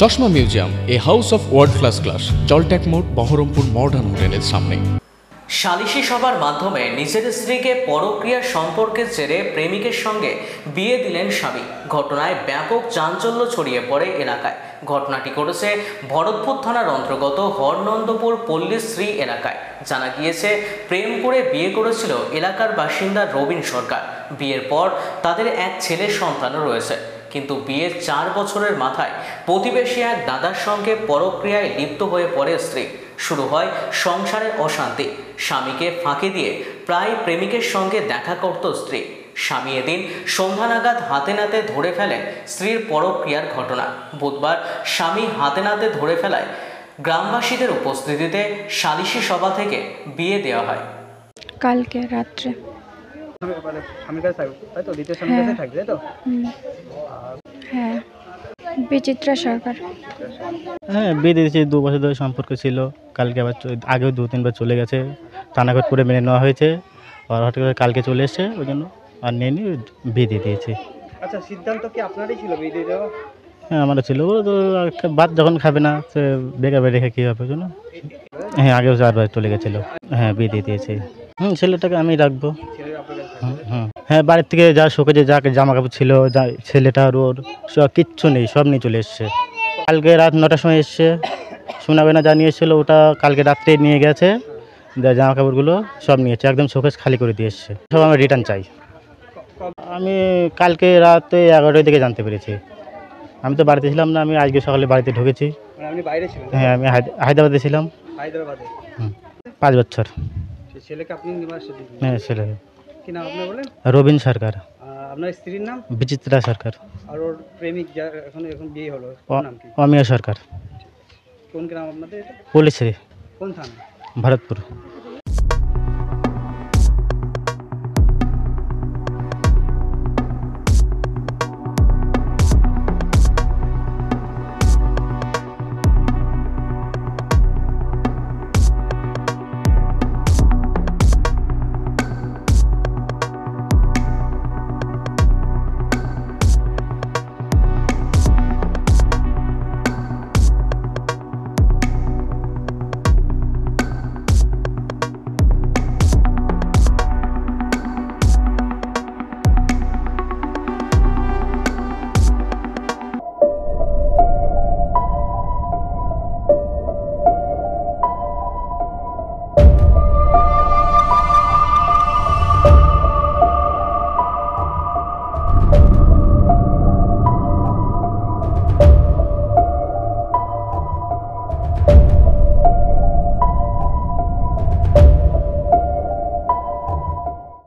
চশমা museum, a house of world class, জলট্যাক মোড়, বহরমপুর মডার্ন হোটেলের সামনে। সালিশি সভার মাধ্যমে নিজের স্ত্রীকে পরক্রিয়া সম্পর্কের জেরে প্রেমিকের সঙ্গে বিয়ে দিলেন স্বামী। ঘটনায় ব্যাপক চাঞ্চল্য ছড়িয়ে পড়ে এলাকায়। ঘটনাটি ঘটেছে ভরতপুর থানার অন্তর্গত হরনন্দপুর পল্লীশ্রী এলাকায়। জানা গিয়েছে, প্রেম করে বিয়ে করেছিল এলাকার বাসিন্দা রবিন সরকার। বিয়ের পর তাদের এক ছেলে সন্তানও রয়েছে, কিন্তু বিয়ের 4 বছরের মাথায় প্রতিবেশী এক দাদার সঙ্গে পরক্রিয়ায় লিপ্ত হয়ে পড়ে স্ত্রী। শুরু হয় সংসারের অশান্তি। স্বামীকে ফাঁকি দিয়ে প্রায় প্রেমিকের সঙ্গে দেখা করত স্ত্রী। স্বামী এদিন সন্ধ্যা নাগাদ হাতে নাতে ধরে ফেলেন স্ত্রীর পরক্রিয়ার ঘটনা। বুধবার স্বামী হাতে নাতে ধরে ফেলায় গ্রামবাসীদের উপস্থিতিতে সালিশি সভা থেকে বিয়ে দেওয়া হয়। কালকে রাত্রে হ্যাঁ, বিচিত্রা সরকার। হ্যাঁ, বিয়ে দিয়েছি। 2 বছর ধরে সম্পর্ক ছিল। কালকে আবার আগেও 2-3 বার চলে গেছে। থানাঘাট করে মেনে নেওয়া হয়েছে। আর হঠাৎ করে কালকে চলে এসছে, ওই জন্য আর নিয়ে বিয়ে দিয়ে দিয়েছি। আচ্ছা, সিদ্ধান্ত কি আপনারই ছিল বিয়ে দিয়ে দেওয়া? হ্যাঁ, আমারও ছিল। ও তো ভাত যখন খাবে না, সে বেকার রেখে কী হবে, ওই জন্য। হ্যাঁ, আগেও 4 বার চলে গেছিলো। হ্যাঁ, বিয়ে দিয়ে দিয়েছি। ছেলেটাকে আমি রাখবো। হ্যাঁ, বাড়ির থেকে যা শোকেজে যা জামা কাপড় ছিল, যা ছেলেটার ওর সব কিচ্ছু নেই, সব নিয়ে চলে এসছে। কালকে রাত 9টার সময় এসছে। শোনাবে না যা নিয়ে এসেছিলো, ওটা কালকে রাত্রে নিয়ে গেছে। জামা কাপড়গুলো সব নিয়েছে, একদম শোকেজ খালি করে দিয়ে এসছে। সব আমরা রিটার্ন চাই। আমি কালকে রাতে 11টার দিকে জানতে পেরেছি। আমি তো বাড়িতে ছিলাম না, আমি আজকে সকালে বাড়িতে ঢুকেছি। আপনি বাইরে ছিলেন? হ্যাঁ, আমি হায়দ্রাবাদে ছিলাম। হায়দ্রাবাদে? 5 বছর। সেই ছেলেকে আপনি নিবাসে দিয়েছেন? হ্যাঁ, ছেলে। কি নাম আপনি বলেন? রবিন সরকার। আপনার স্ত্রীর নাম? বিচিত্রা সরকার। আর ওর প্রেমিক যার এখন বিয়ে হলো, ওর নাম কি? অমিয়া সরকার। কোন গ্রাম আপনাদের এটা? পল্লীশ্রী। কোন থানা? ভরতপুর।